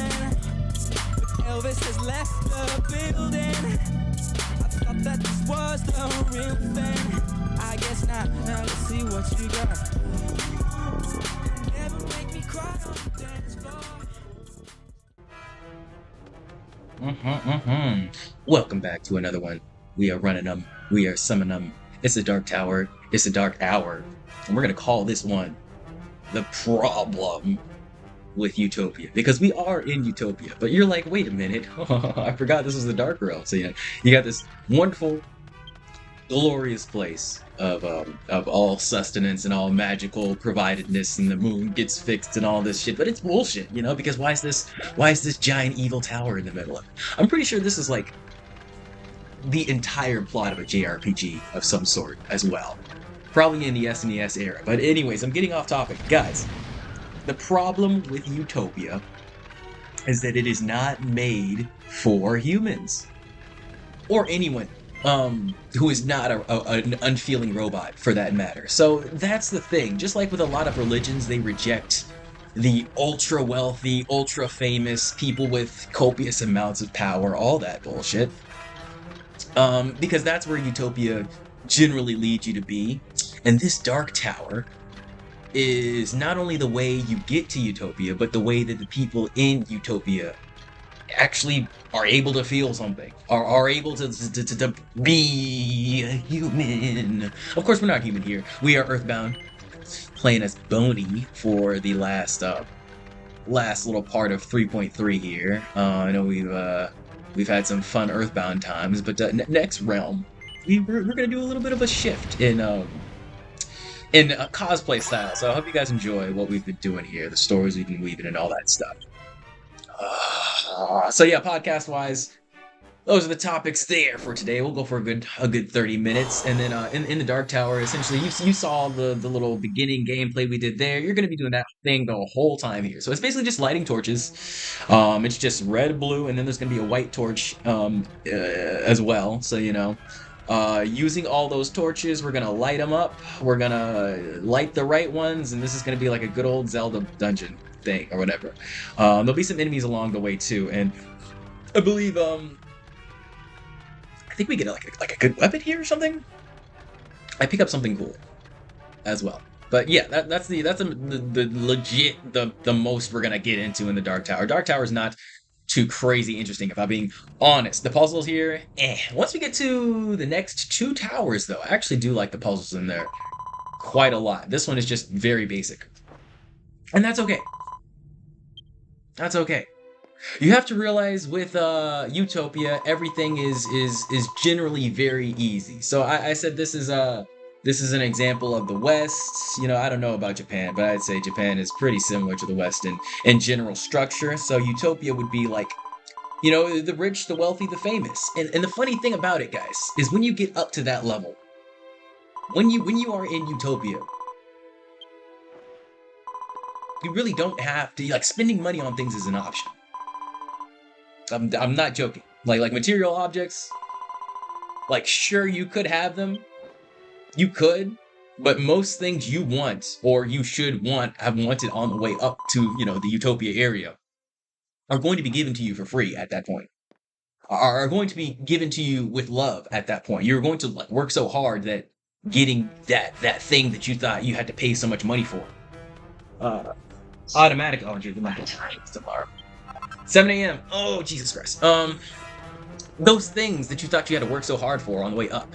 feeling. Elvis has left the building. I thought that this was the real thing. I guess not. Now let's see what you got. Never make me cry on the dance floor. Welcome back to another one. We are running them. We are summoning them. It's a dark tower. It's a dark hour. And we're going to call this one the problem with Utopia. Because we are in Utopia. But you're like, wait a minute. I forgot this was the dark realm. So yeah, you got this wonderful, glorious place of all sustenance and all magical providedness, and the moon gets fixed and all this shit. But it's bullshit, you know, because why is this giant evil tower in the middle of it? I'm pretty sure this is like the entire plot of a JRPG of some sort as well. Probably in the SNES era. But anyways, I'm getting off topic. Guys, the problem with Utopia is that it is not made for humans. Or anyone who is not an unfeeling robot, for that matter. So that's the thing. Just like with a lot of religions, they reject the ultra wealthy, ultra famous people with copious amounts of power, all that bullshit. Because that's where Utopia generally leads you to be. And this dark tower is not only the way you get to Utopia, but the way that the people in Utopia actually are able to feel something, are able to be a human. Of course, we're not human here. We are Earthbound, playing as Boney for the last little part of 3.3 here. I know we've had some fun Earthbound times, but next realm, we're gonna do a little bit of a shift in cosplay style. So I hope you guys enjoy what we've been doing here, the stories we've been weaving, and all that stuff. So yeah, podcast wise, those are the topics there for today. We'll go for a good 30 minutes, and then in the Dark Tower, essentially, you saw the little beginning gameplay we did there. You're gonna be doing that thing the whole time here. So it's basically just lighting torches. It's just red, blue, and then there's gonna be a white torch as well. So you know, using all those torches, we're gonna light them up. We're gonna light the right ones, and this is gonna be like a good old Zelda dungeon thing or whatever. There'll be some enemies along the way too, and I believe I think we get like a good weapon here or something. I pick up something cool as well. But yeah, that's the legit the most we're gonna get into in the Dark Tower. Dark Tower is not too crazy interesting, if I'm being honest. The puzzles here, Once we get to the next two towers, though, I actually do like the puzzles in there quite a lot. This one is just very basic, and that's okay. That's okay. You have to realize with Utopia, everything is generally very easy. So I said this is an example of the West. You know, I don't know about Japan, but I'd say Japan is pretty similar to the West in general structure. So Utopia would be like, you know, the rich, the wealthy, the famous. And the funny thing about it, guys, is when you get up to that level, when you are in Utopia, you really don't have to, like, spending money on things is an option. I'm not joking. Like material objects, like, sure, you could have them. You could, but most things you want, or you should have wanted on the way up to, you know, the Utopia area, are going to be given to you for free at that point. Are going to be given to you with love at that point. You're going to, like, work so hard that getting that thing that you thought you had to pay so much money for, automatic. Oh, dude, my time's alarm. 7 a.m. Oh, Jesus Christ. Those things that you thought you had to work so hard for on the way up,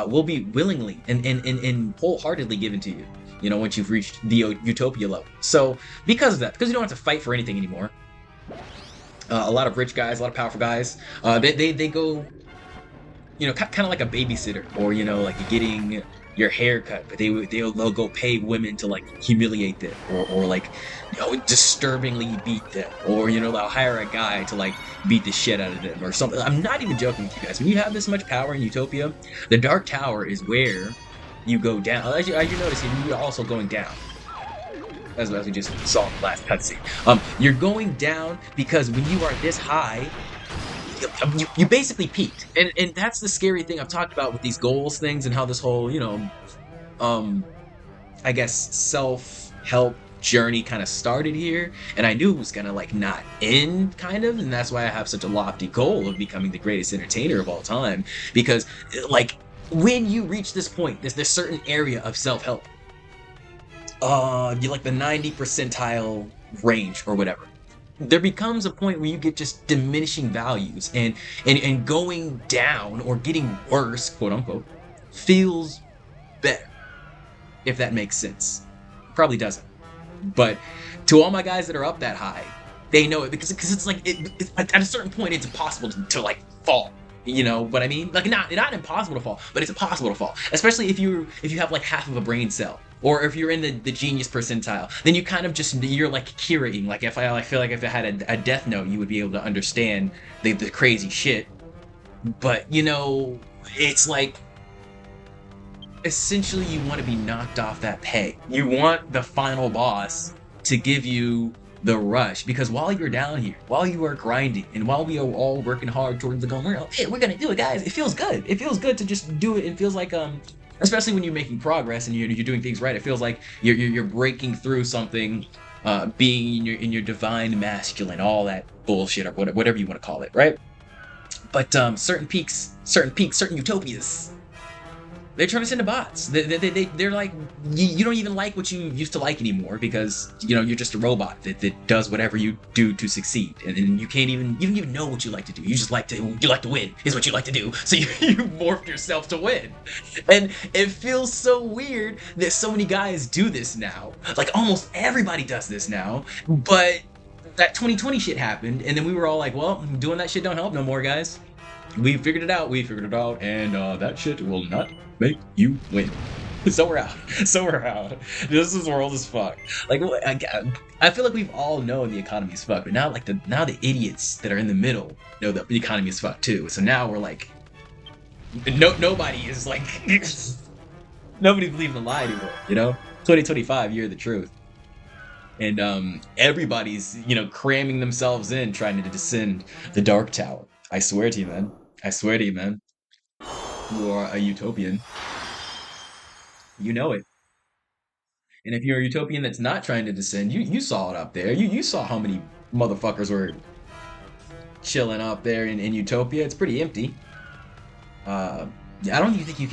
will be willingly and wholeheartedly given to you, you know, once you've reached the Utopia level. So because of that, because you don't have to fight for anything anymore, a lot of rich guys, a lot of powerful guys, they go, you know, kind of like a babysitter, or, you know, like getting your hair cut, but they'll go pay women to, like, humiliate them, or like, you know, disturbingly beat them, or, you know, they'll hire a guy to, like, beat the shit out of them or something. I'm not even joking with you guys. When you have this much power in Utopia, the Dark Tower is where you go down. As you're noticing, you're also going down, as we just saw in the last cutscene. You're going down because when you are this high, you basically peaked, and that's the scary thing I've talked about with these goals things, and how this whole, you know, I guess self-help journey kind of started here, and I knew it was gonna like not end, kind of, and that's why I have such a lofty goal of becoming the greatest entertainer of all time. Because like when you reach this point, there's this certain area of self-help, you like the 90 percentile range or whatever. There becomes a point where you get just diminishing values, and going down or getting worse, quote unquote, feels better, if that makes sense. Probably doesn't. But to all my guys that are up that high, they know it, because it's like at a certain point it's impossible to like fall. You know what I mean? Like not impossible to fall, but it's impossible to fall. Especially if you have like half of a brain cell, or if you're in the genius percentile, then you kind of you're like Kira-ing. Like if I feel like if it had a death note, you would be able to understand the crazy shit. But you know, it's like essentially you want to be knocked off that peg. You want the final boss to give you the rush, because while you're down here, while you are grinding, and while we are all working hard towards the goal, we're gonna do it, guys. It feels good. It feels good to just do it. It feels like especially when you're making progress and you're doing things right. It feels like you're breaking through something, being in your divine masculine, all that bullshit, or whatever you want to call it, right? But certain peaks, certain utopias, they turn us into bots. They're like, you don't even like what you used to like anymore, because you know you're just a robot that does whatever you do to succeed, and you can't even know what you like to do. You like to win is what you like to do. So you morph yourself to win, and it feels so weird that so many guys do this now. Like almost everybody does this now, but that 2020 shit happened, and then we were all like, well, doing that shit don't help no more, guys. We figured it out, and that shit will not make you win. So we're out. This world is fucked. Like, I feel like we've all known the economy is fucked, but now the idiots that are in the middle know that the economy is fucked too. So now we're like, nobody is like, nobody's believing a lie anymore. You know, 2025, year of the truth, and everybody's cramming themselves in, trying to descend the dark tower. I swear to you, man. You are a utopian. You know it. And if you're a utopian that's not trying to descend, you saw it up there. You saw how many motherfuckers were chilling up there in Utopia. It's pretty empty. I don't even think you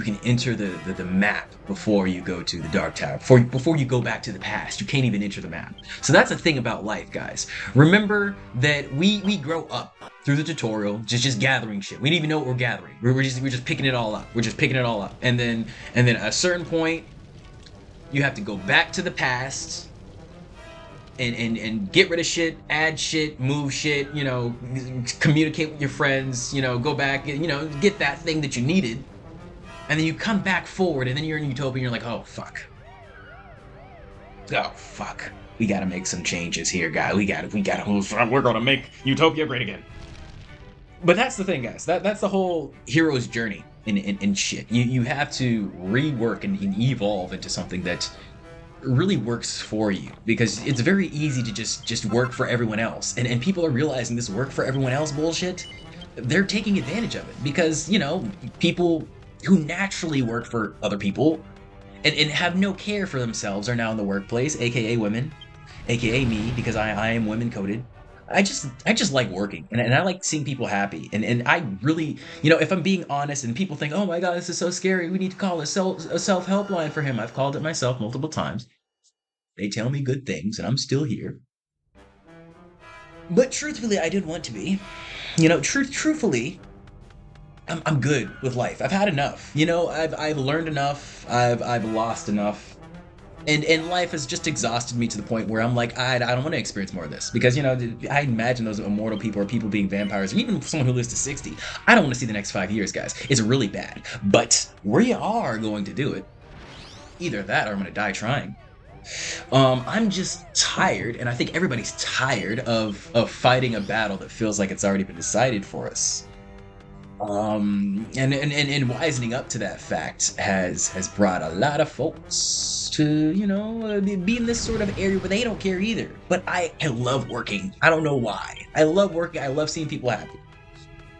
can enter the map before you go to the Dark Tower. Before you go back to the past, you can't even enter the map. So that's the thing about life, guys. Remember that we grow up through the tutorial, just gathering shit. We didn't even know what we're gathering. We're just picking it all up. And then at a certain point, you have to go back to the past and get rid of shit, add shit, move shit, communicate with your friends, go back, get that thing that you needed. And then you come back forward, and then you're in Utopia and you're like, oh fuck. We gotta make some changes here, guys. We gotta move. We're gonna make Utopia great again. But that's the thing, guys. That's the whole hero's journey in shit. You have to rework and evolve into something that really works for you, because it's very easy to just work for everyone else, and people are realizing this work for everyone else bullshit. They're taking advantage of it, because people who naturally work for other people and have no care for themselves are now in the workplace, aka women, aka me, because I am women coded. I just like working, and I like seeing people happy, and I really, if I'm being honest, and people think, oh my god, this is so scary, we need to call a self-help line for him. I've called it myself multiple times. They tell me good things, and I'm still here. But truthfully, I didn't want to be. Truthfully, I'm good with life. I've had enough. I've learned enough. I've lost enough. And life has just exhausted me to the point where I'm like, I don't want to experience more of this. Because, I imagine those immortal people, or people being vampires, or even someone who lives to 60. I don't want to see the next 5 years, guys. It's really bad. But we are going to do it. Either that, or I'm going to die trying. I'm just tired, and I think everybody's tired of fighting a battle that feels like it's already been decided for us. And wisening up to that fact has brought a lot of folks to, be in this sort of area where they don't care either. But I love working. I don't know why. I love working. I love seeing people happy.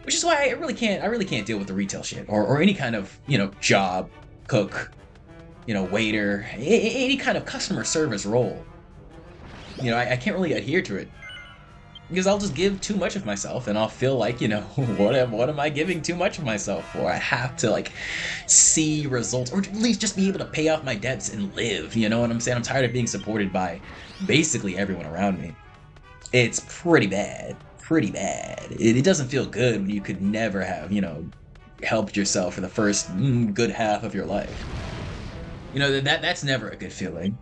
Which is why I really can't deal with the retail shit or any kind of, job, cook, waiter, any kind of customer service role. I can't really adhere to it because I'll just give too much of myself and I'll feel like, what am I giving too much of myself for? I have to like see results or at least just be able to pay off my debts and live. You know what I'm saying? I'm tired of being supported by basically everyone around me. It's pretty bad. Pretty bad. It doesn't feel good when you could never have, helped yourself for the first good half of your life. That's never a good feeling.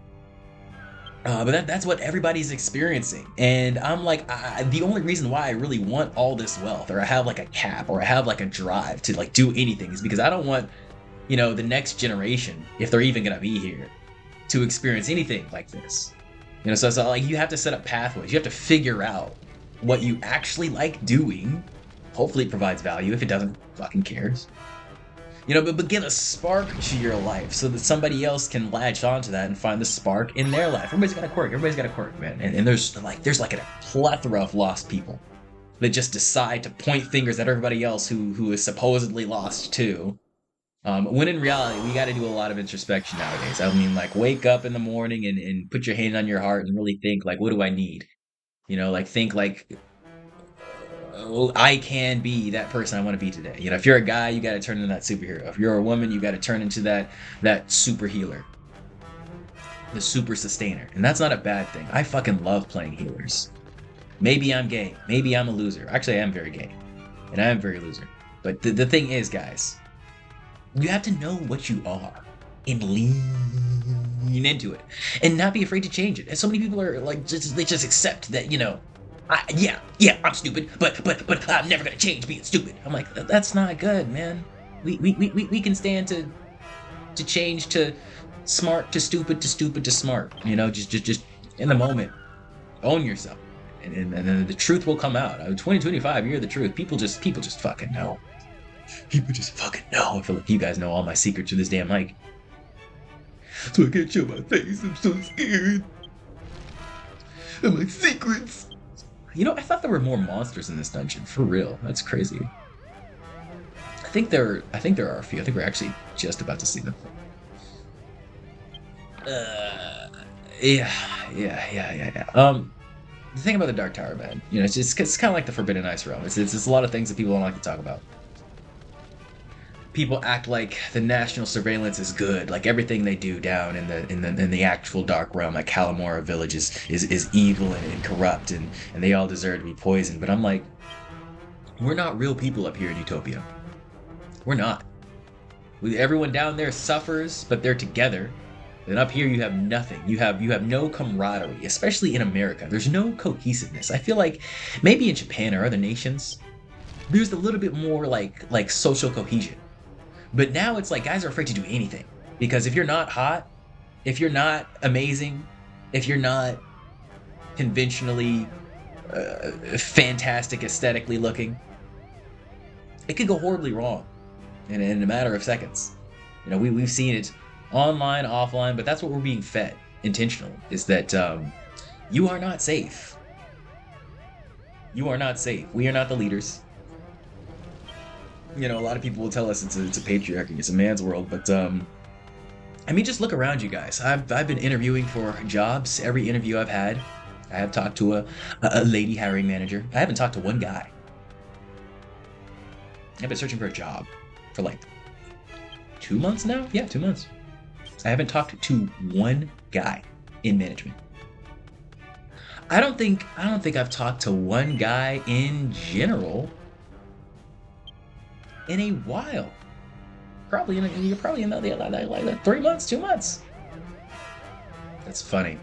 But that's what everybody's experiencing. And I'm like, the only reason why I really want all this wealth, or I have like a cap, or I have like a drive to like do anything, is because I don't want, the next generation, if they're even gonna be here, to experience anything like this. So like you have to set up pathways. You have to figure out what you actually like doing. Hopefully it provides value. If it doesn't, fucking cares. But give a spark to your life so that somebody else can latch onto that and find the spark in their life. Everybody's got a quirk. Everybody's got a quirk, man. And there's like a plethora of lost people that just decide to point fingers at everybody else who is supposedly lost too. When in reality, we got to do a lot of introspection nowadays. I mean, like, wake up in the morning and put your hand on your heart and really think, like, what do I need? Think like, I can be that person I want to be today. If you're a guy, you got to turn into that superhero. If you're a woman, you got to turn into that super healer, the super sustainer. And that's not a bad thing. I fucking love playing healers. Maybe I'm gay. Maybe I'm a loser. Actually, I am very gay. And I am very loser. But the thing is, guys, you have to know what you are and lean into it and not be afraid to change it. And so many people are like, they just accept that, I'm stupid, but I'm never gonna change being stupid. I'm like, that's not good, man. We can stand to change to smart to stupid to stupid to smart. Just in the moment, own yourself, and then the truth will come out. 2025, you're the truth. People just fucking know. People just fucking know. I feel like you guys know all my secrets to this damn mic. So I can't show my face. I'm so scared. And my secrets. I thought there were more monsters in this dungeon. For real. That's crazy. I think there are a few. I think we're actually just about to see them. Yeah. The thing about the Dark Tower, man, it's kind of like the Forbidden Ice realm. It's a lot of things that people don't like to talk about. People act like the national surveillance is good, like everything they do down in the actual Dark Realm, like Kalamora Village is evil and corrupt, and they all deserve to be poisoned. But I'm like, we're not real people up here in Utopia. We're not. Everyone down there suffers, but they're together. And up here you have nothing. You have no camaraderie, especially in America. There's no cohesiveness. I feel like maybe in Japan or other nations, there's a little bit more like social cohesion. But now it's like guys are afraid to do anything. Because if you're not hot, if you're not amazing, if you're not conventionally fantastic aesthetically looking, it could go horribly wrong in a matter of seconds. We've seen it online, offline, but that's what we're being fed intentionally, is that you are not safe. You are not safe. We are not the leaders. A lot of people will tell us it's a patriarchy, it's a man's world, but just look around you guys. I've been interviewing for jobs. Every interview I've had, I have talked to a lady hiring manager. I haven't talked to one guy. I've been searching for a job for like 2 months now. Yeah, 2 months. I haven't talked to one guy in management. I don't think I've talked to one guy in general in a while. You're probably in like 3 months, 2 months. That's funny.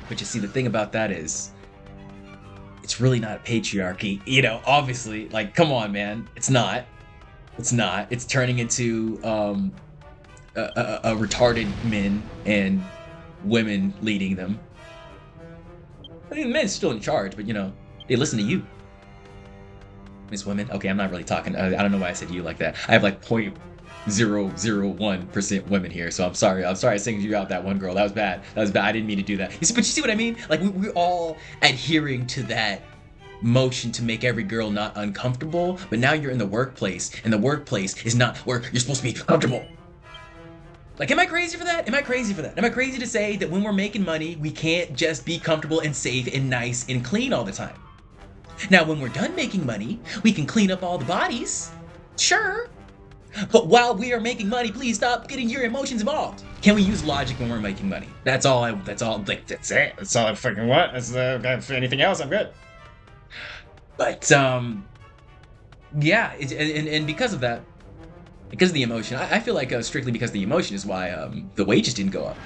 But you see, the thing about that is, it's really not a patriarchy. Obviously, like, come on, man. It's not. It's turning into a retarded men and women leading them. I mean, the men's still in charge, but they listen to you. Miss Women. Okay, I'm not really talking. I don't know why I said you like that. I have like 0.001% women here, so I'm sorry. I singled you out, that one girl. That was bad. I didn't mean to do that. But you see what I mean? Like, we're all adhering to that motion to make every girl not uncomfortable. But now you're in the workplace, and the workplace is not where you're supposed to be comfortable. Like, am I crazy for that? Am I crazy for that? Am I crazy to say that when we're making money, we can't just be comfortable and safe and nice and clean all the time? Now, when we're done making money, we can clean up all the bodies. Sure. But while we are making money, please stop getting your emotions involved. Can we use logic when we're making money? That's all, like, that's it. That's all I fucking want. If anything else, I'm good. But, yeah, and because of that, because of the emotion, I feel like strictly because of the emotion is why the wages didn't go up.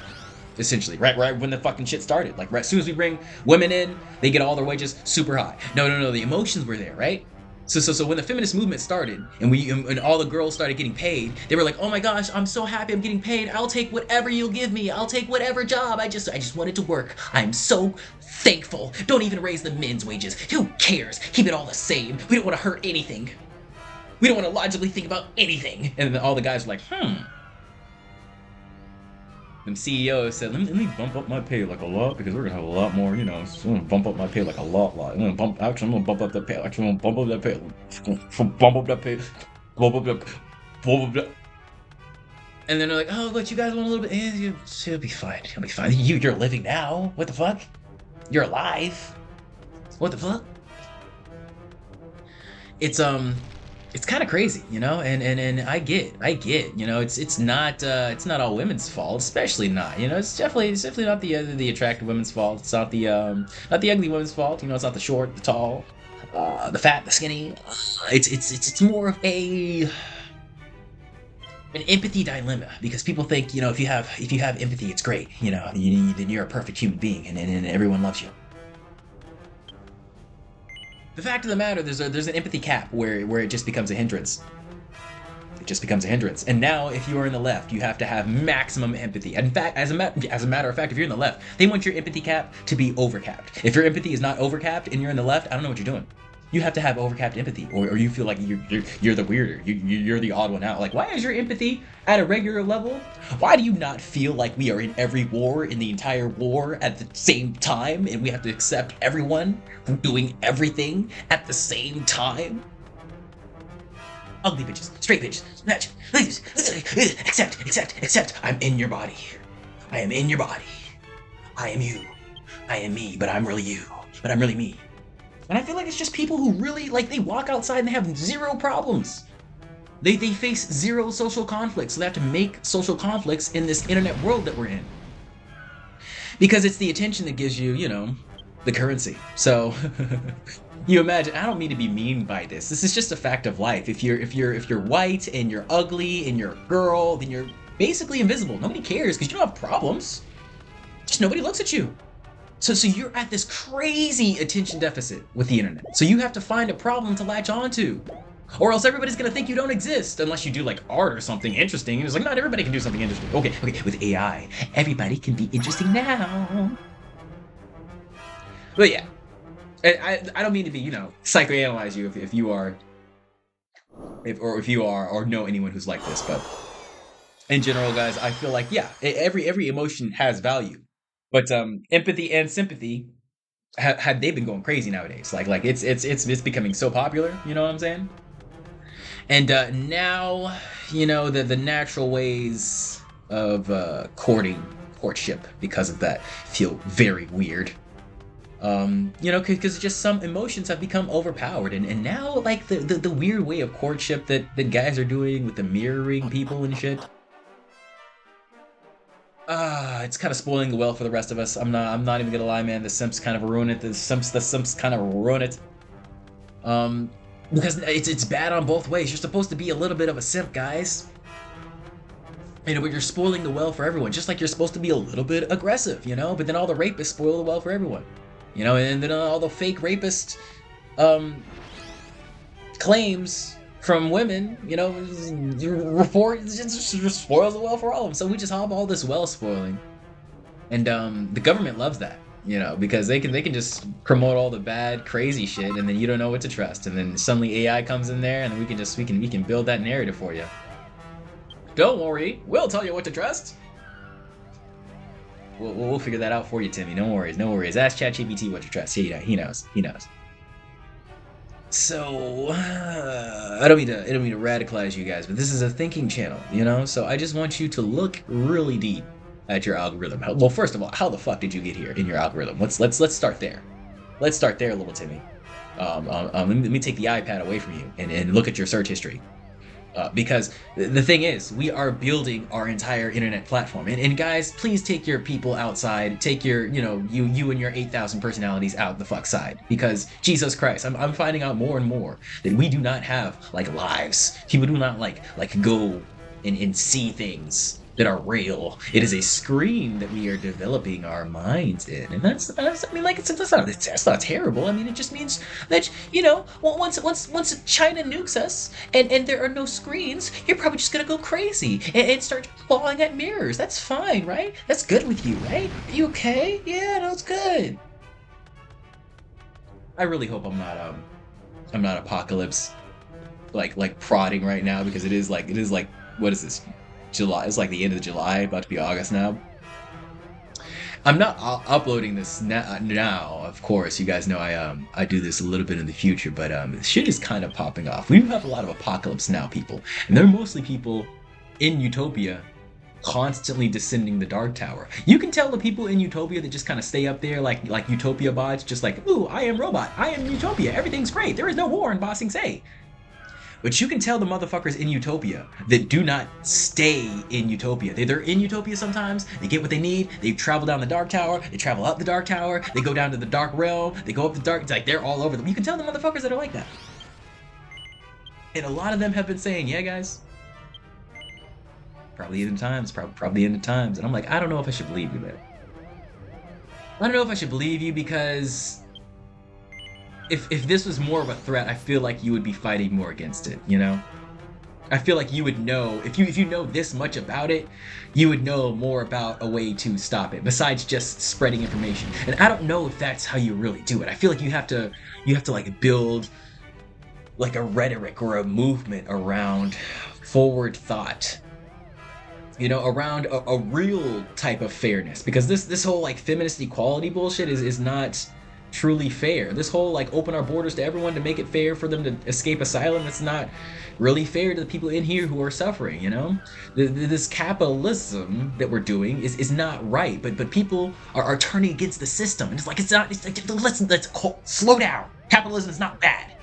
Essentially, right when the fucking shit started. Like, right as soon as we bring women in, they get all their wages super high. No, the emotions were there, right? So when the feminist movement started and all the girls started getting paid, they were like, oh my gosh, I'm so happy I'm getting paid. I'll take whatever you'll give me. I'll take whatever job. I just wanted to work. I'm so thankful. Don't even raise the men's wages. Who cares? Keep it all the same. We don't want to hurt anything. We don't want to logically think about anything. And then all the guys were like, Them CEOs said, let me bump up my pay like a lot because we're gonna have a lot more, you know. So I'm gonna bump up my pay like a lot. I'm gonna bump up that pay. Actually, I'm gonna bump up that pay. Bump up that pay. Bump up that. And then they're like, oh, but you guys want a little bit? It'll be fine. It'll be fine. You're living now. What the fuck? You're alive. What the fuck? It's kind of crazy, you know, and I get, you know, it's not all women's fault, especially not, you know, it's definitely not the attractive women's fault. It's not the ugly women's fault, you know, it's not the short, the tall, the fat, the skinny. It's more of an empathy dilemma, because people think, you know, if you have empathy, it's great, you know, then you're a perfect human being and everyone loves you. The fact of the matter, there's an empathy cap where it just becomes a hindrance. It just becomes a hindrance. And now, if you are in the left, you have to have maximum empathy. In fact, as a matter of fact, if you're in the left, they want your empathy cap to be overcapped. If your empathy is not overcapped and you're in the left, I don't know what you're doing. You have to have overcapped empathy, or you feel like you're the weirder. You're the odd one out. Like, why is your empathy at a regular level? Why do you not feel like we are in every war, in the entire war at the same time, and we have to accept everyone doing everything at the same time? Ugly bitches, straight bitches, match, ladies, accept. I'm in your body. I am in your body. I am you. I am me, but I'm really you. But I'm really me. And I feel like it's just people who really, like, they walk outside and they have zero problems. They face zero social conflicts, so they have to make social conflicts in this internet world that we're in. Because it's the attention that gives you, you know, the currency. So, you imagine, I don't mean to be mean by this. This is just a fact of life. If you're white and you're ugly and you're a girl, then you're basically invisible. Nobody cares because you don't have problems. Just nobody looks at you. So you're at this crazy attention deficit with the internet. So you have to find a problem to latch onto. Or else everybody's gonna think you don't exist unless you do like art or something interesting. It's like, not everybody can do something interesting. Okay, with AI, everybody can be interesting now. But yeah, I don't mean to be, you know, psychoanalyze you if you are, or know anyone who's like this, but in general, guys, I feel like, yeah, every emotion has value. But empathy and sympathy have they been going crazy nowadays? Like it's becoming so popular. You know what I'm saying? And now, you know, the natural ways of courtship because of that feel very weird. You know, because just some emotions have become overpowered, and now like the weird way of courtship that guys are doing with the mirroring people and shit. It's kind of spoiling the well for the rest of us. I'm not even gonna lie, man. The Simps kind of ruin it. The Simps kind of ruin it. Because it's bad on both ways. You're supposed to be a little bit of a simp, guys. You know, but you're spoiling the well for everyone. Just like you're supposed to be a little bit aggressive, you know. But then all the rapists spoil the well for everyone, you know. And then all the fake rapist claims from women, you know, report just spoils the well for all of them. So we just have all this well spoiling, and the government loves that, you know, because they can just promote all the bad, crazy shit, and then you don't know what to trust, and then suddenly AI comes in there, and then we can build that narrative for you. Don't worry, we'll tell you what to trust. We'll figure that out for you, Timmy. No worries. Ask ChatGPT what to trust. He knows. So I don't mean to radicalize you guys, but this is a thinking channel, you know. So I just want you to look really deep at your algorithm. Well, first of all, how the fuck did you get here in your algorithm? Let's start there. Let's start there, little Timmy. Let me take the iPad away from you and look at your search history. Because the thing is, we are building our entire internet platform. And guys, please take your people outside. Take your, you and your 8,000 personalities out the fuck side. Because, Jesus Christ, I'm finding out more and more that we do not have, like, lives. People do not, like go and see things that are real. It is a screen that we are developing our minds in. And that's I mean, like, that's not terrible. I mean, it just means that, once China nukes us and there are no screens, you're probably just gonna go crazy and start clawing at mirrors. That's fine, right? That's good with you, right? Are you okay? Yeah, no, it's good. I really hope I'm not apocalypse like prodding right now, because it is like what is this? July. It's like the end of July, about to be August now. I'm not uploading this now, of course. You guys know I do this a little bit in the future, but shit is kind of popping off. We have a lot of Apocalypse Now people, and they're mostly people in Utopia constantly descending the Dark Tower. You can tell the people in Utopia that just kind of stay up there like Utopia bots, just like, ooh, I am robot, I am Utopia, everything's great, there is no war in Ba Sing Se. But you can tell the motherfuckers in Utopia that do not stay in Utopia. They're in Utopia sometimes, they get what they need, they travel down the Dark Tower, they travel up the Dark Tower, they go down to the Dark Realm, they go up the Dark, it's like they're all over them. You can tell the motherfuckers that are like that. And a lot of them have been saying, yeah guys, probably end of times, probably end of times. And I'm like, I don't know if I should believe you, man. I don't know if I should believe you, because if this was more of a threat, I feel like you would be fighting more against it, you know? I feel like you would know, if you know this much about it, you would know more about a way to stop it, besides just spreading information. And I don't know if that's how you really do it. I feel like you have to like build like a rhetoric or a movement around forward thought, you know, around a real type of fairness, because this whole like feminist equality bullshit is not truly fair. This whole like open our borders to everyone to make it fair for them to escape asylum, that's not really fair to the people in here who are suffering, you know? This capitalism that we're doing is not right, but people are turning against the system, and it's like, let's slow down. Capitalism is not bad.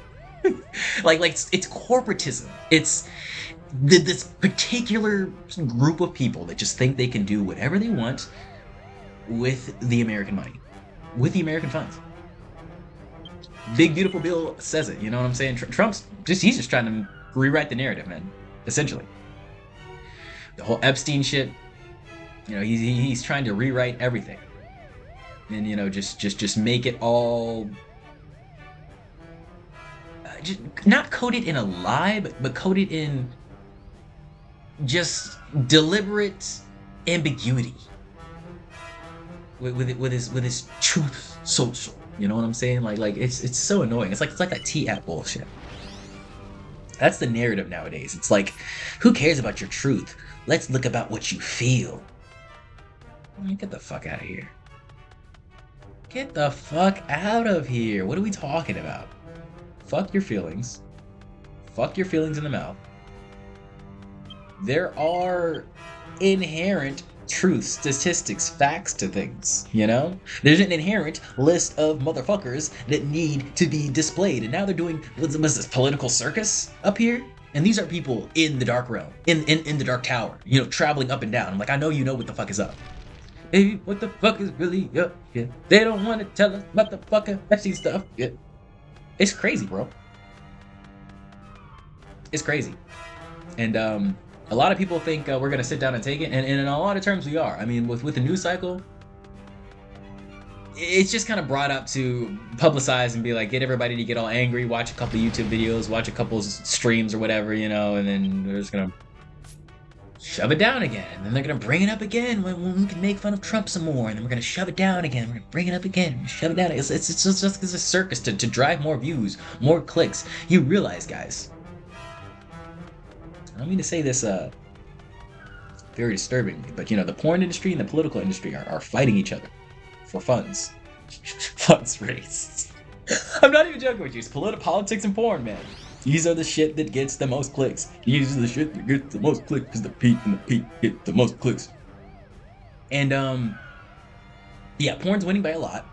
like it's corporatism. It's this particular group of people that just think they can do whatever they want with the American money, with the American funds. Big Beautiful Bill says it, you know what I'm saying? Trump's he's just trying to rewrite the narrative, man, essentially. The whole Epstein shit, you know, he's trying to rewrite everything. And, you know, just make it all just not coded in a lie, but coded in just deliberate ambiguity with his truth social. You know what I'm saying? Like it's so annoying. It's like that T-app bullshit. That's the narrative nowadays. It's like, who cares about your truth? Let's look about what you feel. Get the fuck out of here. Get the fuck out of here. What are we talking about? Fuck your feelings. Fuck your feelings in the mouth. There are inherent truth, statistics, facts to things, you know? There's an inherent list of motherfuckers that need to be displayed, and now they're doing, what's this, political circus up here? And these are people in the Dark Realm, in the Dark Tower, you know, traveling up and down. I'm like, I know you know what the fuck is up. Hey, what the fuck is really up? Yeah. They don't want to tell us about the fucking Pepsi stuff. Yeah. It's crazy, bro. It's crazy. And, a lot of people think we're going to sit down and take it, and in a lot of terms we are. I mean, with the news cycle, it's just kind of brought up to publicize and be like, get everybody to get all angry, watch a couple YouTube videos, watch a couple streams or whatever, you know, and then they're just going to shove it down again. And then they're going to bring it up again when we can make fun of Trump some more, and then we're going to shove it down again. We're going to bring it up again, shove it down. It's just a circus to drive more views, more clicks. You realize, guys, I don't mean to say this very disturbingly, but you know, the porn industry and the political industry are fighting each other for funds. Funds raised. I'm not even joking with you. It's politics and porn, man. These are the shit that gets the most clicks. These are the shit that gets the most clicks because the Pete and the Pete get the most clicks. And yeah, porn's winning by a lot.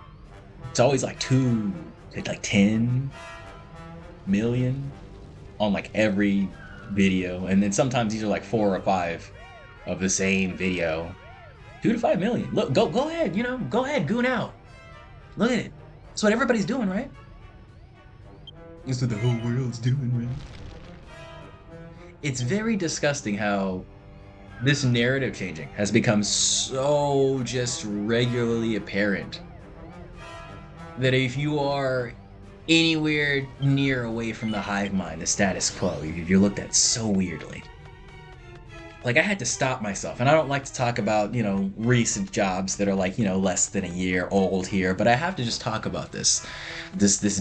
It's always like 10 million on like every video, and then sometimes these are like 4 or 5 of the same video. 2 to 5 million. Look, go ahead, go ahead, goon out. Look at it. That's what everybody's doing, right? That's what the whole world's doing, man. It's very disgusting how this narrative changing has become so just regularly apparent that if you are anywhere near away from the hive mind, the status quo, you're looked at so weirdly. Like, I had to stop myself, and I don't like to talk about, recent jobs that are like, less than a year old here, but I have to just talk about this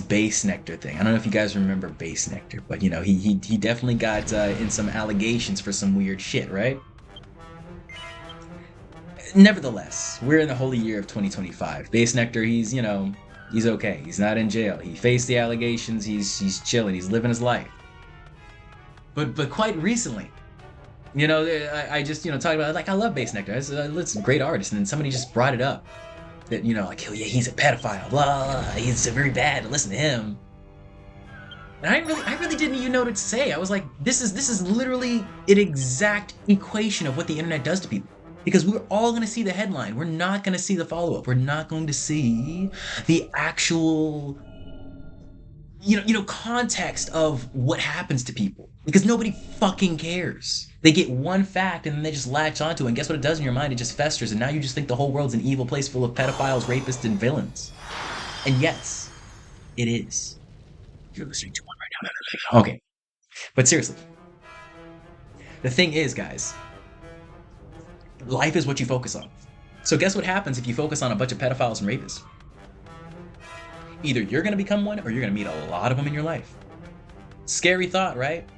Base Nectar thing. I don't know if you guys remember Base Nectar, but he definitely got in some allegations for some weird shit, right? Nevertheless, we're in the holy year of 2025. Base Nectar, he's okay. He's not in jail. He faced the allegations. He's chilling. He's living his life. But quite recently, I just talked about it, like, I love Base Nectar. It's a great artist, and then somebody just brought it up that like, oh yeah, he's a pedophile. Blah, he's very bad. Listen to him. And I really didn't even know what to say. I was like, this is literally an exact equation of what the internet does to people. Because we're all going to see the headline. We're not going to see the follow-up. We're not going to see the actual, context of what happens to people. Because nobody fucking cares. They get one fact and then they just latch onto it. And guess what it does in your mind? It just festers. And now you just think the whole world's an evil place full of pedophiles, rapists, and villains. And yes, it is. You're listening to one right now. Okay. But seriously. The thing is, guys, life is what you focus on. So guess what happens if you focus on a bunch of pedophiles and rapists? Either you're going to become one or you're going to meet a lot of them in your life. Scary thought, right?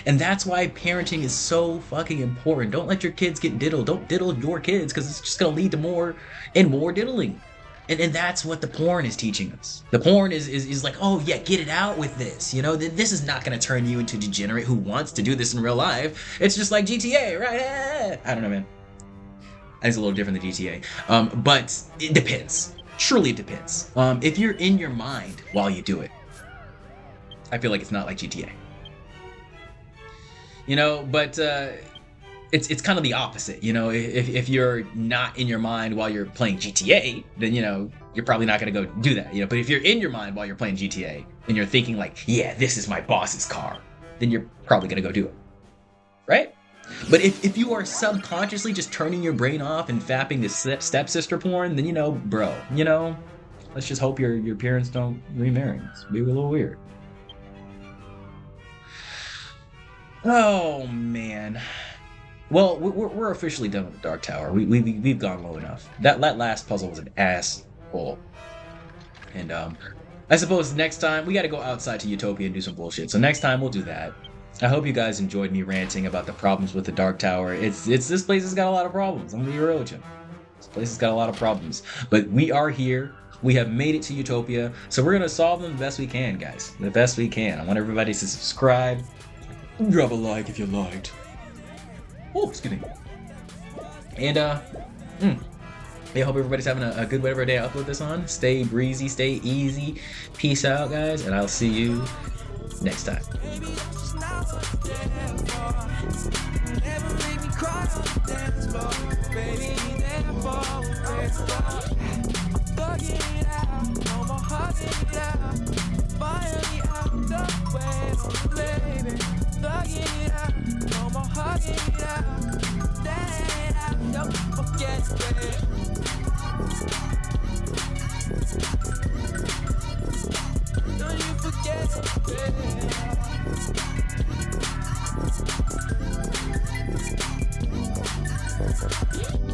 And that's why parenting is so fucking important. Don't let your kids get diddled. Don't diddle your kids, because it's just going to lead to more and more diddling. And that's what the porn is teaching us. The porn is like, oh yeah, get it out with this. This is not going to turn you into a degenerate who wants to do this in real life. It's just like GTA, right? I don't know, man. It's a little different than GTA. But it depends. Truly it depends. If you're in your mind while you do it, I feel like it's not like GTA. But it's kind of the opposite. If you're not in your mind while you're playing GTA, then you're probably not going to go do that. But if you're in your mind while you're playing GTA and you're thinking like, yeah, this is my boss's car, then you're probably going to go do it, right? But if you are subconsciously just turning your brain off and fapping the stepsister porn, then bro, let's just hope your parents don't remarry. It's be a little weird. Oh man. Well, we're officially done with the Dark Tower. We've gone low enough. That last puzzle was an asshole. And I suppose next time we got to go outside to Utopia and do some bullshit. So next time we'll do that. I hope you guys enjoyed me ranting about the problems with the Dark Tower. This place has got a lot of problems. I'm gonna be real with you. This place has got a lot of problems. But we are here. We have made it to Utopia. So we're gonna solve them the best we can, guys. The best we can. I want everybody to subscribe. Drop a like if you liked. Oh, excuse me. And I hope everybody's having a good whatever day I upload this on. Stay breezy, stay easy. Peace out, guys, and I'll see you next time. Don't you forget it.